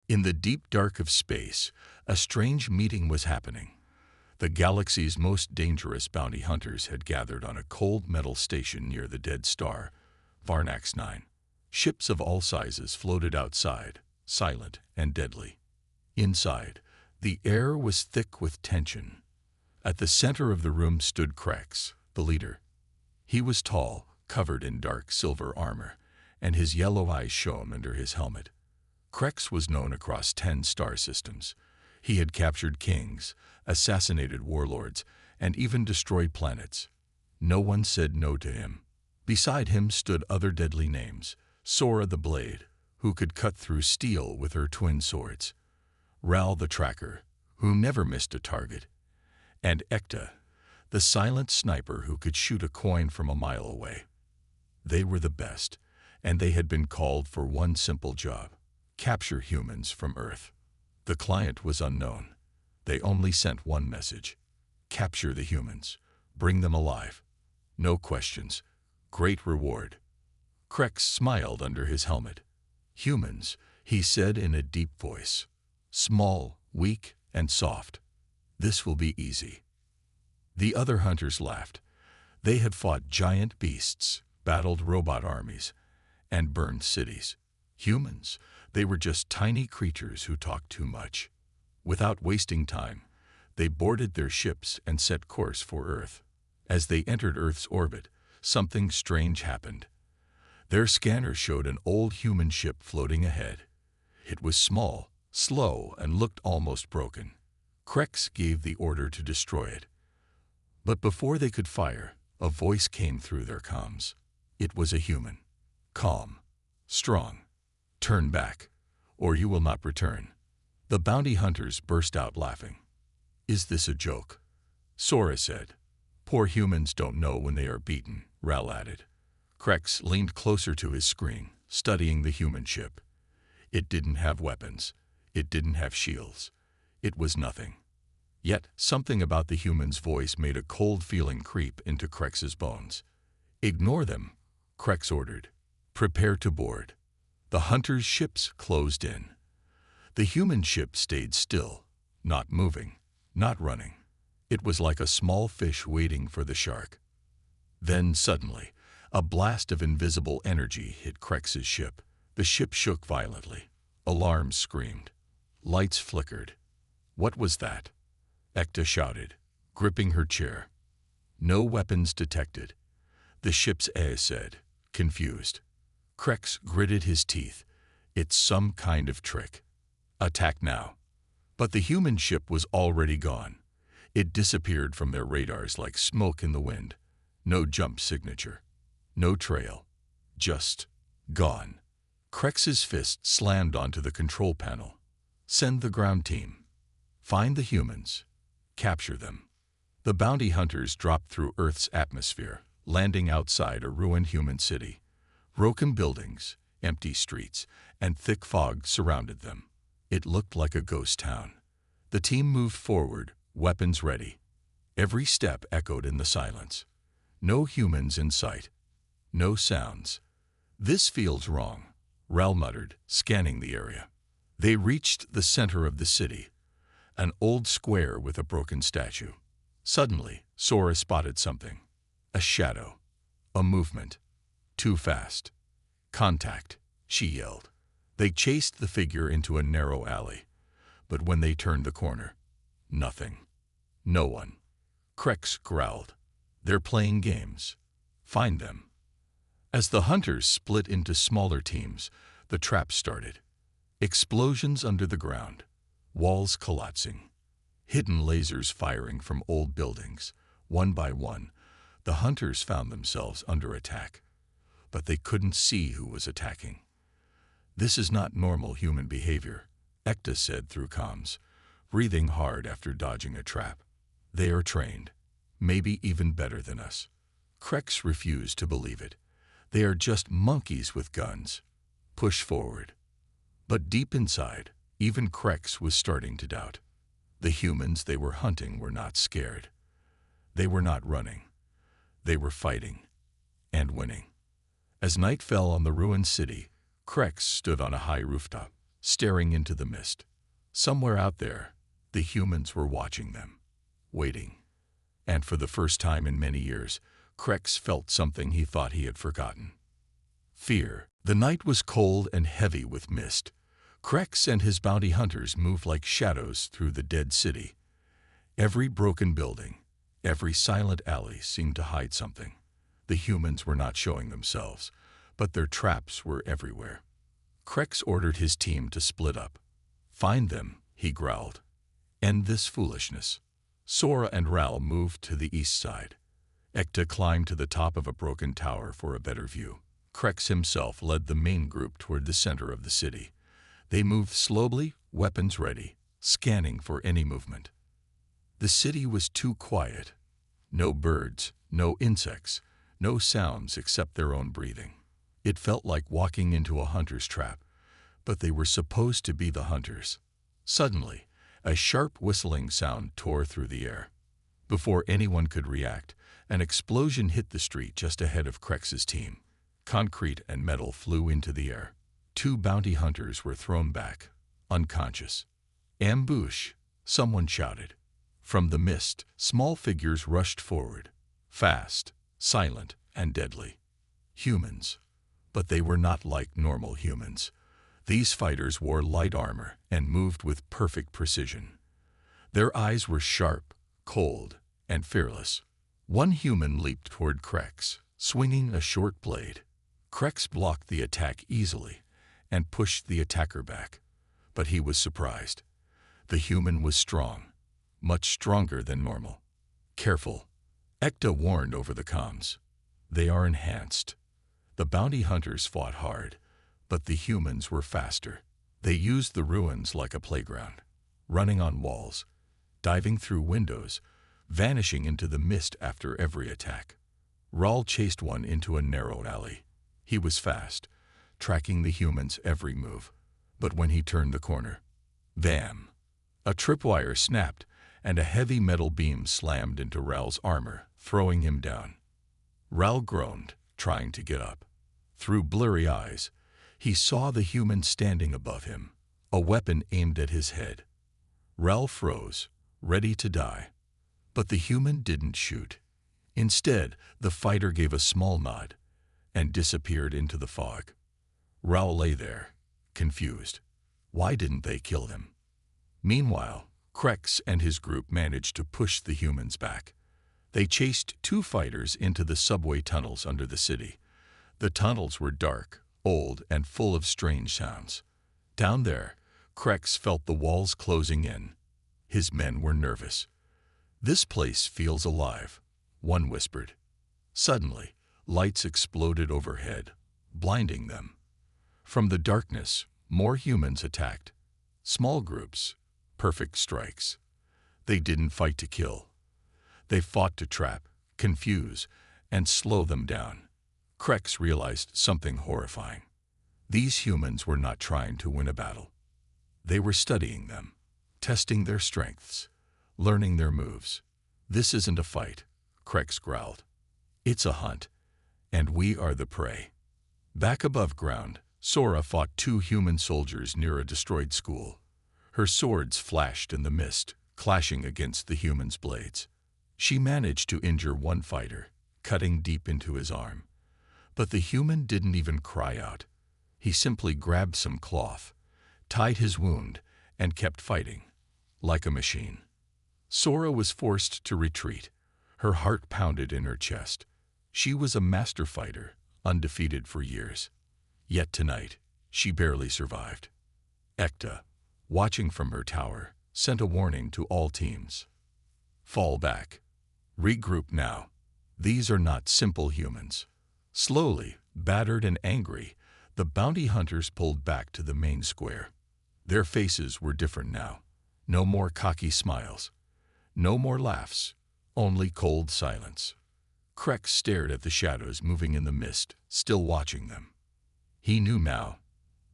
In the deep dark of space, a strange meeting was happening. The galaxy's most dangerous bounty hunters had gathered on a cold metal station near the dead star, Varnax 9. Ships of all sizes floated outside, silent and deadly. Inside, the air was thick with tension. At the center of the room stood Krex, the leader. He was tall, covered in dark silver armor, and his yellow eyes shone under his helmet. Krex was known across 10 star systems. He had captured kings, assassinated warlords, and even destroyed planets. No one said no to him. Beside him stood other deadly names: Sora the Blade, who could cut through steel with her twin swords; Ral the Tracker, who never missed a target; and Ekta, the silent sniper who could shoot a coin from a mile away. They were the best, and they had been called for one simple job: capture humans from Earth. The client was unknown. They only sent one message: capture the humans, bring them alive. No questions. Great reward. Krex smiled under his helmet. Humans, he said in a deep voice. Small, weak, and soft. This will be easy. The other hunters laughed. They had fought giant beasts, battled robot armies, and burned cities. Humans, they were just tiny creatures who talked too much. Without wasting time, they boarded their ships and set course for Earth. As they entered Earth's orbit, something strange happened. Their scanner showed an old human ship floating ahead. It was small, slow, and looked almost broken. Krex gave the order to destroy it. But before they could fire, a voice came through their comms. It was a human. Calm. Strong. Turn back, or you will not return. The bounty hunters burst out laughing. Is this a joke? Sora said. Poor humans don't know when they are beaten, Ral added. Krex leaned closer to his screen, studying the human ship. It didn't have weapons. It didn't have shields. It was nothing. Yet something about the human's voice made a cold feeling creep into Krex's bones. Ignore them, Krex ordered. Prepare to board. The hunters' ships closed in. The human ship stayed still, not moving, not running. It was like a small fish waiting for the shark. Then suddenly, a blast of invisible energy hit Krex's ship. The ship shook violently. Alarms screamed. Lights flickered. What was that? Ekta shouted, gripping her chair. No weapons detected, the ship's A said, confused. Krex gritted his teeth. It's some kind of trick. Attack now. But the human ship was already gone. It disappeared from their radars like smoke in the wind. No jump signature. No trail. Just gone. Krex's fist slammed onto the control panel. Send the ground team. Find the humans. Capture them. The bounty hunters dropped through Earth's atmosphere, landing outside a ruined human city. Broken buildings, empty streets, and thick fog surrounded them. It looked like a ghost town. The team moved forward, weapons ready. Every step echoed in the silence. No humans in sight. No sounds. This feels wrong, Ral muttered, scanning the area. They reached the center of the city, an old square with a broken statue. Suddenly, Sora spotted something. A shadow. A movement. Too fast. Contact, she yelled. They chased the figure into a narrow alley. But when they turned the corner, nothing. No one. Krex growled. They're playing games. Find them. As the hunters split into smaller teams, the trap started. Explosions under the ground. Walls collapsing. Hidden lasers firing from old buildings. One by one, the hunters found themselves under attack. But they couldn't see who was attacking. This is not normal human behavior, Ekta said through comms, breathing hard after dodging a trap. They are trained, maybe even better than us. Krex refused to believe it. They are just monkeys with guns. Push forward. But deep inside, even Krex was starting to doubt. The humans they were hunting were not scared. They were not running. They were fighting. And winning. As night fell on the ruined city, Krex stood on a high rooftop. staring into the mist. Somewhere out there, the humans were watching them, waiting. And for the first time in many years, Krex felt something he thought he had forgotten. Fear. The night was cold and heavy with mist. Krex and his bounty hunters moved like shadows through the dead city. Every broken building, every silent alley seemed to hide something. The humans were not showing themselves, but their traps were everywhere. Krex ordered his team to split up. "Find them," he growled. "End this foolishness." Sora and Ral moved to the east side. Ekta climbed to the top of a broken tower for a better view. Krex himself led the main group toward the center of the city. They moved slowly, weapons ready, scanning for any movement. The city was too quiet. No birds, no insects, no sounds except their own breathing. It felt like walking into a hunter's trap, but they were supposed to be the hunters. Suddenly, a sharp whistling sound tore through the air. Before anyone could react, an explosion hit the street just ahead of Krex's team. Concrete and metal flew into the air. 2 bounty hunters were thrown back, unconscious. "Ambush!" someone shouted. From the mist, small figures rushed forward, fast, silent, and deadly. Humans. But they were not like normal humans. These fighters wore light armor and moved with perfect precision. Their eyes were sharp, cold, and fearless. One human leaped toward Krex, swinging a short blade. Krex blocked the attack easily and pushed the attacker back. But he was surprised. The human was strong, much stronger than normal. "Careful," Ekta warned over the comms. "They are enhanced." The bounty hunters fought hard, but the humans were faster. They used the ruins like a playground, running on walls, diving through windows, vanishing into the mist after every attack. Raul chased one into a narrow alley. He was fast, tracking the humans' every move. But when he turned the corner, bam! A tripwire snapped, and a heavy metal beam slammed into Raul's armor, throwing him down. Raul groaned, trying to get up. Through blurry eyes, he saw the human standing above him, a weapon aimed at his head. Raul froze, ready to die. But the human didn't shoot. Instead, the fighter gave a small nod and disappeared into the fog. Raul lay there, confused. Why didn't they kill him? Meanwhile, Krex and his group managed to push the humans back. They chased 2 fighters into the subway tunnels under the city. The tunnels were dark, old, and full of strange sounds. Down there, Krex felt the walls closing in. His men were nervous. "This place feels alive," one whispered. Suddenly, lights exploded overhead, blinding them. From the darkness, more humans attacked. Small groups, perfect strikes. They didn't fight to kill. They fought to trap, confuse, and slow them down. Krex realized something horrifying. These humans were not trying to win a battle. They were studying them, testing their strengths, learning their moves. "This isn't a fight," Krex growled. "It's a hunt, and we are the prey." Back above ground, Sora fought 2 human soldiers near a destroyed school. Her swords flashed in the mist, clashing against the humans' blades. She managed to injure one fighter, cutting deep into his arm. But the human didn't even cry out. He simply grabbed some cloth, tied his wound, and kept fighting, like a machine. Sora was forced to retreat. Her heart pounded in her chest. She was a master fighter, undefeated for years. Yet tonight, she barely survived. Ekta, watching from her tower, sent a warning to all teams. "Fall back. Regroup now. These are not simple humans." Slowly, battered and angry, the bounty hunters pulled back to the main square. Their faces were different now. No more cocky smiles. No more laughs. Only cold silence. Krex stared at the shadows moving in the mist, still watching them. He knew now.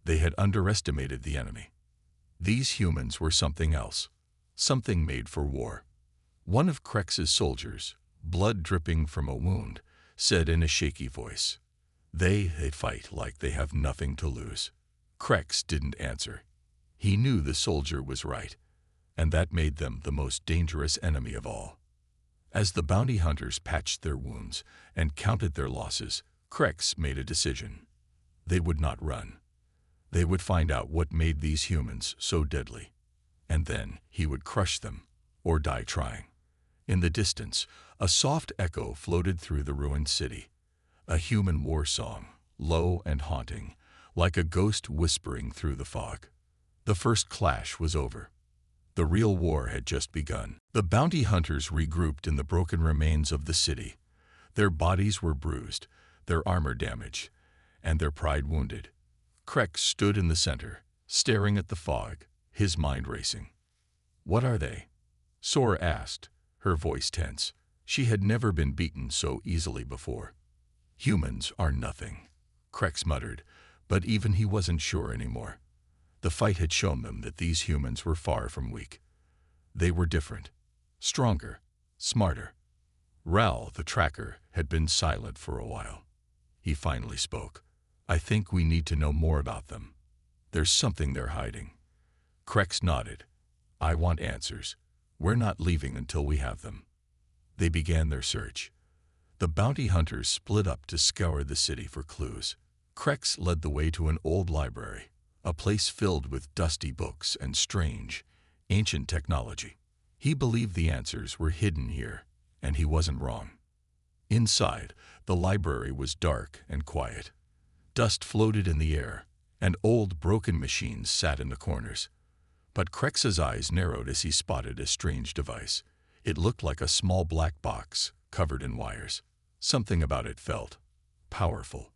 They had underestimated the enemy. These humans were something else. Something made for war. One of Krex's soldiers, blood dripping from a wound, said in a shaky voice, They fight like they have nothing to lose." Krex didn't answer. He knew the soldier was right, and that made them the most dangerous enemy of all. As the bounty hunters patched their wounds and counted their losses, Krex made a decision. They would not run. They would find out what made these humans so deadly, and then he would crush them or die trying. In the distance, a soft echo floated through the ruined city, a human war song, low and haunting, like a ghost whispering through the fog. The first clash was over. The real war had just begun. The bounty hunters regrouped in the broken remains of the city. Their bodies were bruised, their armor damaged, and their pride wounded. Krex stood in the center, staring at the fog, his mind racing. "What are they?" Sora asked, her voice tense. She had never been beaten so easily before. "Humans are nothing," Krex muttered, but even he wasn't sure anymore. The fight had shown them that these humans were far from weak. They were different, stronger, smarter. Ral, the tracker, had been silent for a while. He finally spoke. "I think we need to know more about them. There's something they're hiding." Krex nodded. "I want answers. We're not leaving until we have them." They began their search. The bounty hunters split up to scour the city for clues. Krex led the way to an old library, a place filled with dusty books and strange, ancient technology. He believed the answers were hidden here, and he wasn't wrong. Inside, the library was dark and quiet. Dust floated in the air, and old broken machines sat in the corners. But Krex's eyes narrowed as he spotted a strange device. It looked like a small black box, covered in wires. Something about it felt powerful.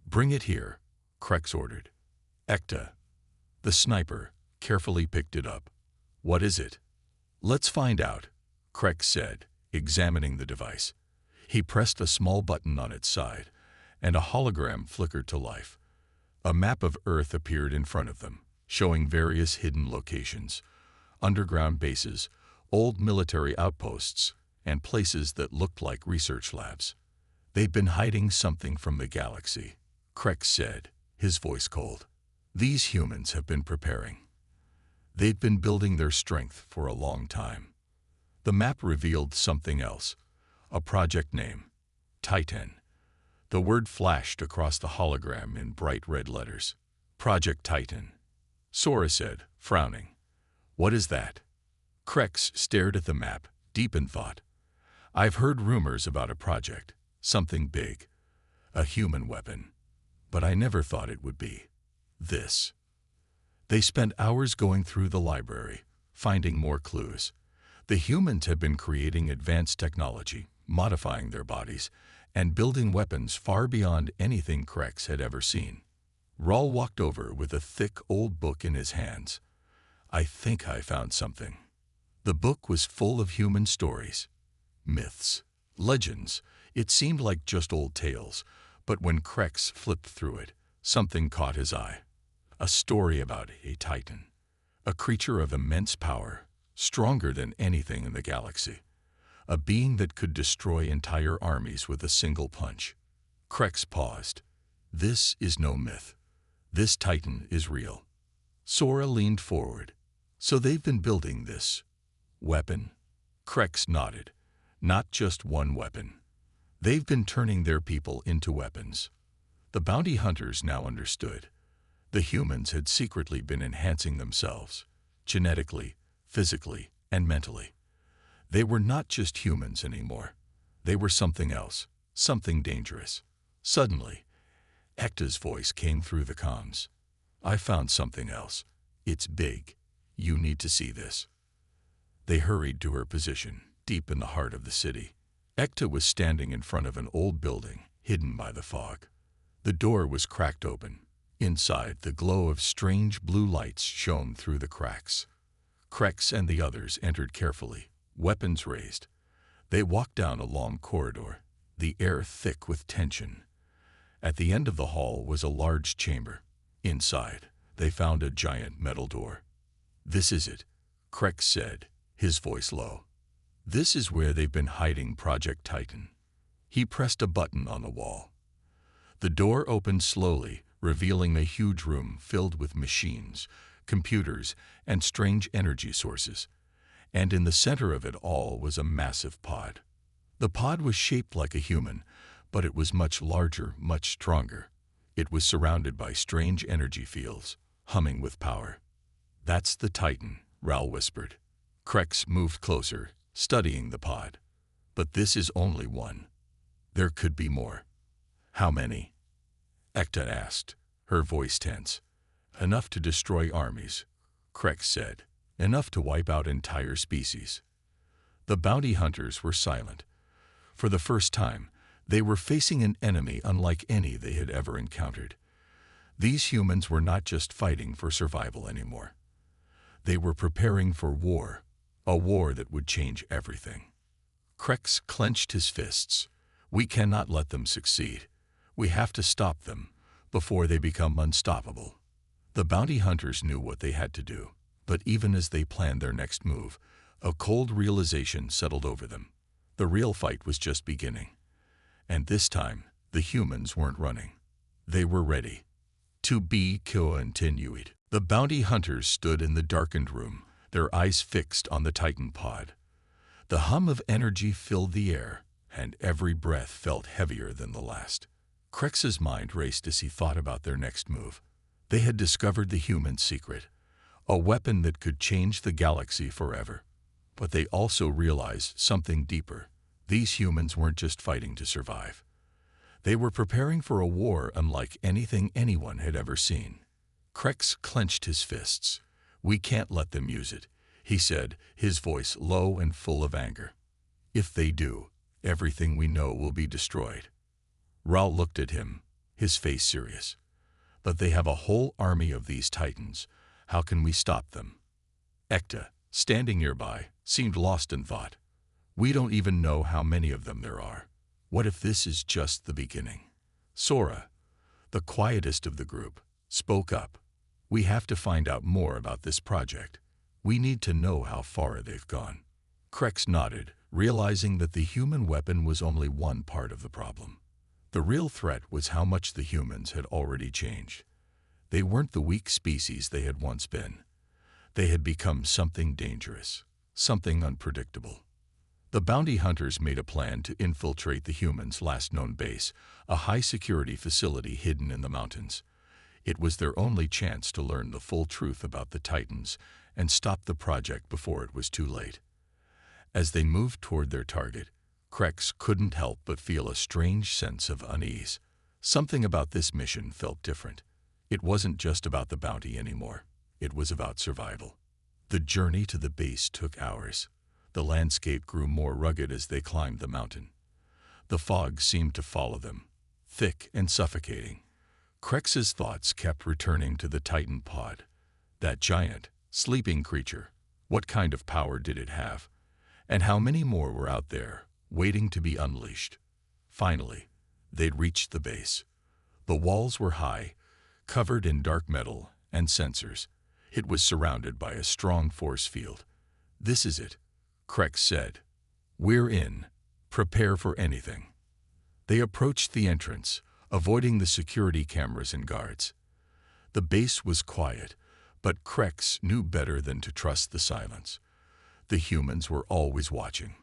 "Bring it here," Krex ordered. Ekta, the sniper, carefully picked it up. "What is it?" "Let's find out," Krex said, examining the device. He pressed a small button on its side, and a hologram flickered to life. A map of Earth appeared in front of them, showing various hidden locations, underground bases, old military outposts, and places that looked like research labs. "They've been hiding something from the galaxy," Krex said, his voice cold. "These humans have been preparing. They've been building their strength for a long time." The map revealed something else, a project name, Titan. The word flashed across the hologram in bright red letters. "Project Titan," Sora said, frowning. "What is that?" Krex stared at the map, deep in thought. "I've heard rumors about a project, something big, a human weapon, but I never thought it would be this." They spent hours going through the library, finding more clues. The humans had been creating advanced technology, modifying their bodies, and building weapons far beyond anything Krex had ever seen. Raul walked over with a thick old book in his hands. "I think I found something." The book was full of human stories, myths, legends. It seemed like just old tales, but when Krex flipped through it, something caught his eye. A story about a Titan, a creature of immense power, stronger than anything in the galaxy, a being that could destroy entire armies with a single punch. Krex paused. "This is no myth. This Titan is real." Sora leaned forward. "So they've been building this weapon?" Krex nodded. "Not just one weapon. They've been turning their people into weapons." The bounty hunters now understood. The humans had secretly been enhancing themselves, genetically, physically, and mentally. They were not just humans anymore. They were something else, something dangerous. Suddenly, Ekta's voice came through the comms. "I found something else. It's big. You need to see this." They hurried to her position, deep in the heart of the city. Ekta was standing in front of an old building, hidden by the fog. The door was cracked open. Inside, the glow of strange blue lights shone through the cracks. Krex and the others entered carefully, weapons raised. They walked down a long corridor, the air thick with tension. At the end of the hall was a large chamber. Inside, they found a giant metal door. "This is it," Krex said, his voice low. "This is where they've been hiding Project Titan." He pressed a button on the wall. The door opened slowly, revealing a huge room filled with machines, computers, and strange energy sources. And in the center of it all was a massive pod. The pod was shaped like a human, but it was much larger, much stronger. It was surrounded by strange energy fields, humming with power. "That's the Titan," Ral whispered. Krex moved closer, studying the pod. "But this is only one. There could be more." "How many?" Ekta asked, her voice tense. "Enough to destroy armies," Krex said. "Enough to wipe out entire species." The bounty hunters were silent. For the first time, they were facing an enemy unlike any they had ever encountered. These humans were not just fighting for survival anymore. They were preparing for war, a war that would change everything. Krex clenched his fists. "We cannot let them succeed. We have to stop them before they become unstoppable." The bounty hunters knew what they had to do, but even as they planned their next move, a cold realization settled over them. The real fight was just beginning. And this time, the humans weren't running. They were ready. To be continued. The bounty hunters stood in the darkened room, their eyes fixed on the Titan pod. The hum of energy filled the air, and every breath felt heavier than the last. Krex's mind raced as he thought about their next move. They had discovered the human secret, a weapon that could change the galaxy forever. But they also realized something deeper. These humans weren't just fighting to survive. They were preparing for a war unlike anything anyone had ever seen. Krex clenched his fists. "We can't let them use it," he said, his voice low and full of anger. "If they do, everything we know will be destroyed." Ral looked at him, his face serious. "But they have a whole army of these Titans. How can we stop them?" Ekta, standing nearby, seemed lost in thought. "We don't even know how many of them there are. What if this is just the beginning?" Sora, the quietest of the group, spoke up. "We have to find out more about this project. We need to know how far they've gone." Krex nodded, realizing that the human weapon was only one part of the problem. The real threat was how much the humans had already changed. They weren't the weak species they had once been. They had become something dangerous, something unpredictable. The bounty hunters made a plan to infiltrate the humans' last known base, a high-security facility hidden in the mountains. It was their only chance to learn the full truth about the Titans and stop the project before it was too late. As they moved toward their target, Krex couldn't help but feel a strange sense of unease. Something about this mission felt different. It wasn't just about the bounty anymore. It was about survival. The journey to the base took hours. The landscape grew more rugged as they climbed the mountain. The fog seemed to follow them, thick and suffocating. Krex's thoughts kept returning to the Titan pod. That giant, sleeping creature. What kind of power did it have? And how many more were out there, waiting to be unleashed? Finally, they'd reached the base. The walls were high, covered in dark metal and sensors. It was surrounded by a strong force field. "This is it," Krex said. "We're in. Prepare for anything." They approached the entrance, avoiding the security cameras and guards. The base was quiet, but Krex knew better than to trust the silence. The humans were always watching.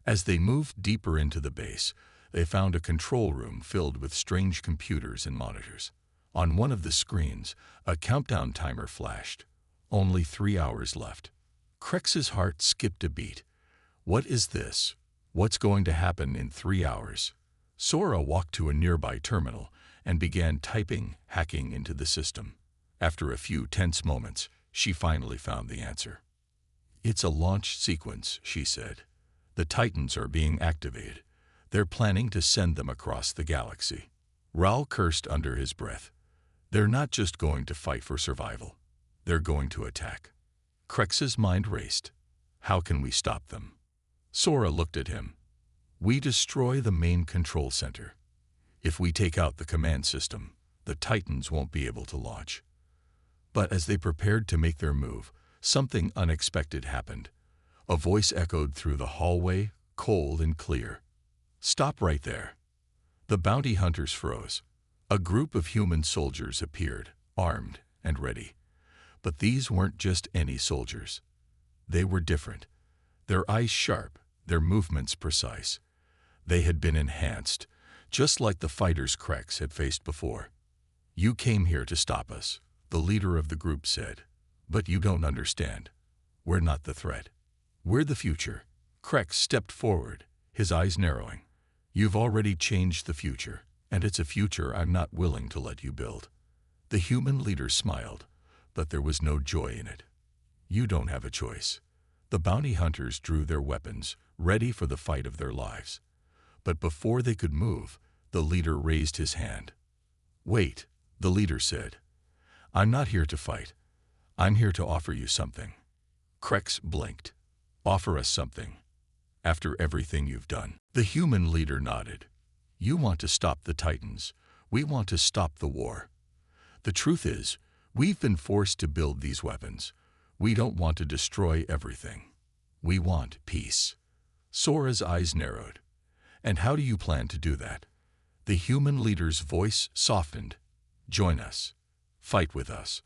As they moved deeper into the base, they found a control room filled with strange computers and monitors. On one of the screens, a countdown timer flashed. Only 3 hours left. Krex's heart skipped a beat. What is this? What's going to happen in 3 hours? Sora walked to a nearby terminal and began hacking into the system. After a few tense moments, she finally found the answer. "It's a launch sequence," she said. "The Titans are being activated. They're planning to send them across the galaxy." Ral cursed under his breath. "They're not just going to fight for survival. They're going to attack." Krex's mind raced. "How can we stop them?" Sora looked at him. "We destroy the main control center. If we take out the command system, the Titans won't be able to launch." But as they prepared to make their move, something unexpected happened. A voice echoed through the hallway, cold and clear. "Stop right there." The bounty hunters froze. A group of human soldiers appeared, armed and ready. But these weren't just any soldiers. They were different. Their eyes sharp, their movements precise. They had been enhanced, just like the fighters Krex had faced before. "You came here to stop us," the leader of the group said. "But you don't understand. We're not the threat. We're the future." Krex stepped forward, his eyes narrowing. "You've already changed the future, and it's a future I'm not willing to let you build." The human leader smiled, but there was no joy in it. "You don't have a choice." The bounty hunters drew their weapons, ready for the fight of their lives. But before they could move, the leader raised his hand. "Wait," the leader said. "I'm not here to fight. I'm here to offer you something." Krex blinked. "Offer us something? After everything you've done?" The human leader nodded. "You want to stop the Titans. We want to stop the war. The truth is, we've been forced to build these weapons. We don't want to destroy everything. We want peace." Sora's eyes narrowed. "And how do you plan to do that?" The human leader's voice softened. "Join us. Fight with us.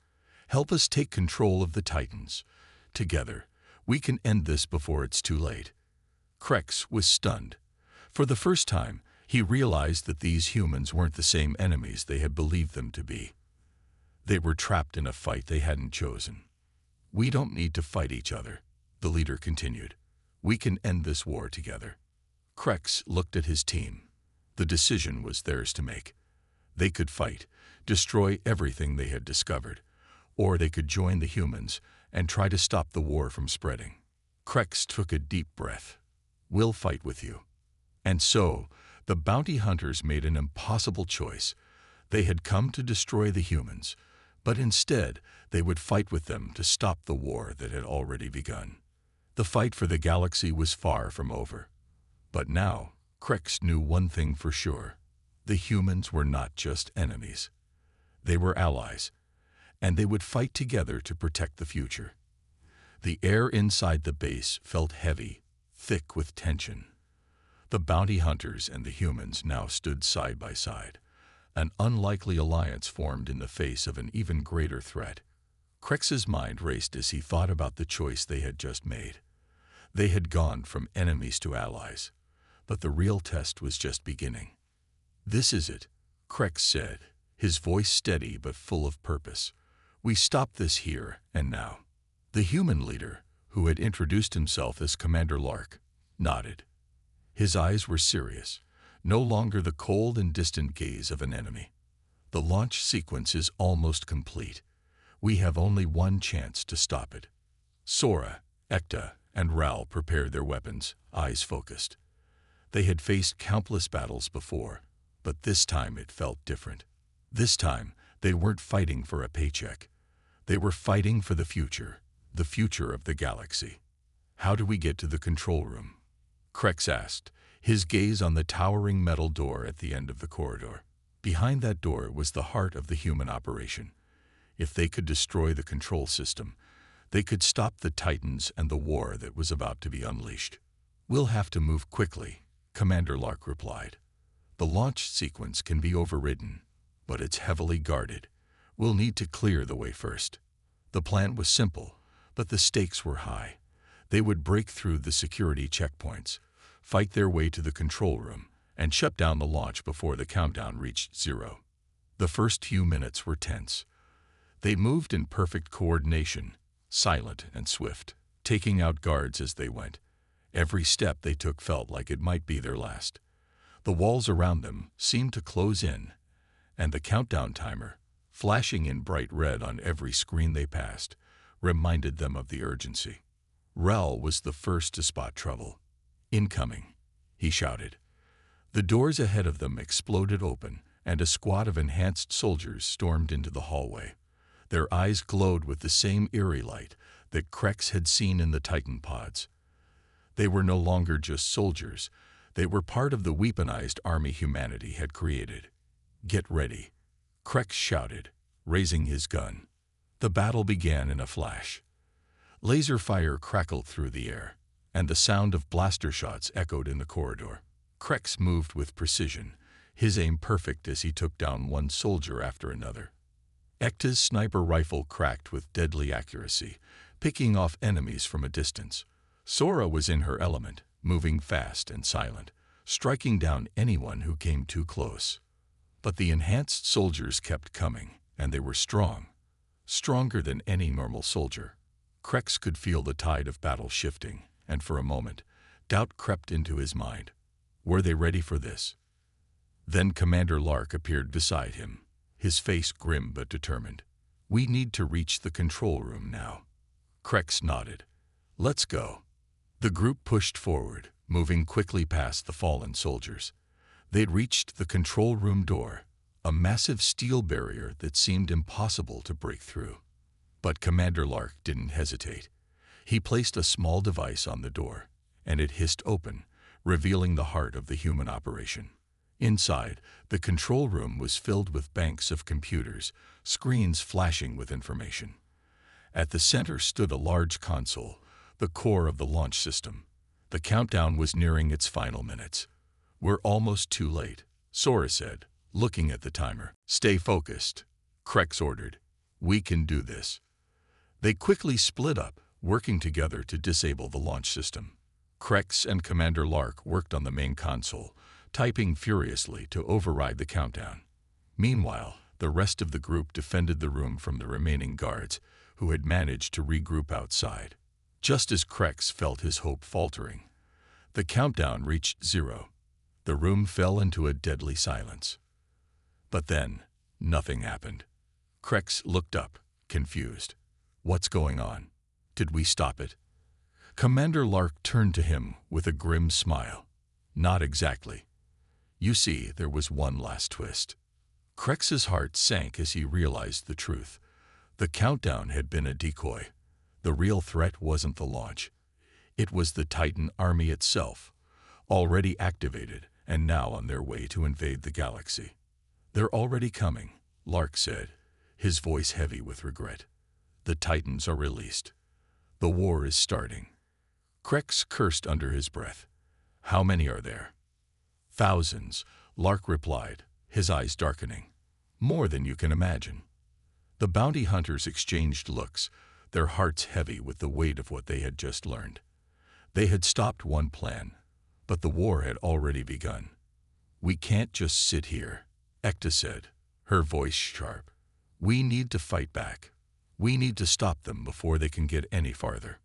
Help us take control of the Titans. Together, we can end this before it's too late." Krex was stunned. For the first time, he realized that these humans weren't the same enemies they had believed them to be. They were trapped in a fight they hadn't chosen. "We don't need to fight each other," the leader continued. "We can end this war together." Krex looked at his team. The decision was theirs to make. They could fight, destroy everything they had discovered, or they could join the humans and try to stop the war from spreading. Krex took a deep breath. "We'll fight with you." And so, the bounty hunters made an impossible choice. They had come to destroy the humans, but instead they would fight with them to stop the war that had already begun. The fight for the galaxy was far from over. But now, Krex knew one thing for sure. The humans were not just enemies. They were allies, and they would fight together to protect the future. The air inside the base felt heavy, thick with tension. The bounty hunters and the humans now stood side by side. An unlikely alliance formed in the face of an even greater threat. Krex's mind raced as he thought about the choice they had just made. They had gone from enemies to allies, but the real test was just beginning. "This is it," Krex said, his voice steady but full of purpose. "We stop this here and now." The human leader, who had introduced himself as Commander Lark, nodded. His eyes were serious, no longer the cold and distant gaze of an enemy. "The launch sequence is almost complete. We have only one chance to stop it." Sora, Ekta, and Ral prepared their weapons, eyes focused. They had faced countless battles before, but this time it felt different. This time, they weren't fighting for a paycheck. They were fighting for the future of the galaxy. "How do we get to the control room?" Krex asked, his gaze on the towering metal door at the end of the corridor. Behind that door was the heart of the human operation. If they could destroy the control system, they could stop the Titans and the war that was about to be unleashed. "We'll have to move quickly," Commander Lark replied. "The launch sequence can be overridden, but it's heavily guarded. We'll need to clear the way first." The plan was simple, but the stakes were high. They would break through the security checkpoints, fight their way to the control room, and shut down the launch before the countdown reached 0. The first few minutes were tense. They moved in perfect coordination, silent and swift, taking out guards as they went. Every step they took felt like it might be their last. The walls around them seemed to close in, and the countdown timer, flashing in bright red on every screen they passed, reminded them of the urgency. Ral was the first to spot trouble. "Incoming," he shouted. The doors ahead of them exploded open, and a squad of enhanced soldiers stormed into the hallway. Their eyes glowed with the same eerie light that Krex had seen in the Titan pods. They were no longer just soldiers. They were part of the weaponized army humanity had created. "Get ready," Krex shouted, raising his gun. The battle began in a flash. Laser fire crackled through the air, and the sound of blaster shots echoed in the corridor. Krex moved with precision, his aim perfect as he took down one soldier after another. Ekta's sniper rifle cracked with deadly accuracy, picking off enemies from a distance. Sora was in her element, moving fast and silent, striking down anyone who came too close. But the enhanced soldiers kept coming, and they were strong. Stronger than any normal soldier. Krex could feel the tide of battle shifting, and for a moment, doubt crept into his mind. Were they ready for this? Then Commander Lark appeared beside him, his face grim but determined. "We need to reach the control room now." Krex nodded. "Let's go." The group pushed forward, moving quickly past the fallen soldiers. They'd reached the control room door, a massive steel barrier that seemed impossible to break through. But Commander Lark didn't hesitate. He placed a small device on the door, and it hissed open, revealing the heart of the human operation. Inside, the control room was filled with banks of computers, screens flashing with information. At the center stood a large console, the core of the launch system. The countdown was nearing its final minutes. "We're almost too late," Sora said, looking at the timer. "Stay focused," Krex ordered. "We can do this." They quickly split up, working together to disable the launch system. Krex and Commander Lark worked on the main console, typing furiously to override the countdown. Meanwhile, the rest of the group defended the room from the remaining guards, who had managed to regroup outside. Just as Krex felt his hope faltering, the countdown reached 0. The room fell into a deadly silence. But then, nothing happened. Krex looked up, confused. "What's going on? Did we stop it?" Commander Lark turned to him with a grim smile. "Not exactly. You see, there was one last twist." Krex's heart sank as he realized the truth. The countdown had been a decoy. The real threat wasn't the launch. It was the Titan army itself, already activated and now on their way to invade the galaxy. "They're already coming," Lark said, his voice heavy with regret. "The Titans are released. The war is starting." Krex cursed under his breath. "How many are there?" "Thousands," Lark replied, his eyes darkening. "More than you can imagine." The bounty hunters exchanged looks, their hearts heavy with the weight of what they had just learned. They had stopped one plan, but the war had already begun. "We can't just sit here," Ekta said, her voice sharp. "We need to fight back. We need to stop them before they can get any farther."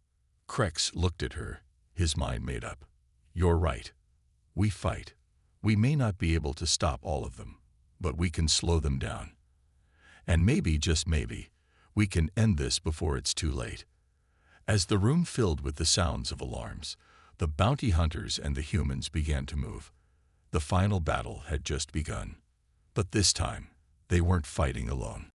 Krex looked at her, his mind made up. "You're right. We fight. We may not be able to stop all of them, but we can slow them down. And maybe, just maybe, we can end this before it's too late." As the room filled with the sounds of alarms, the bounty hunters and the humans began to move. The final battle had just begun. But this time, they weren't fighting alone.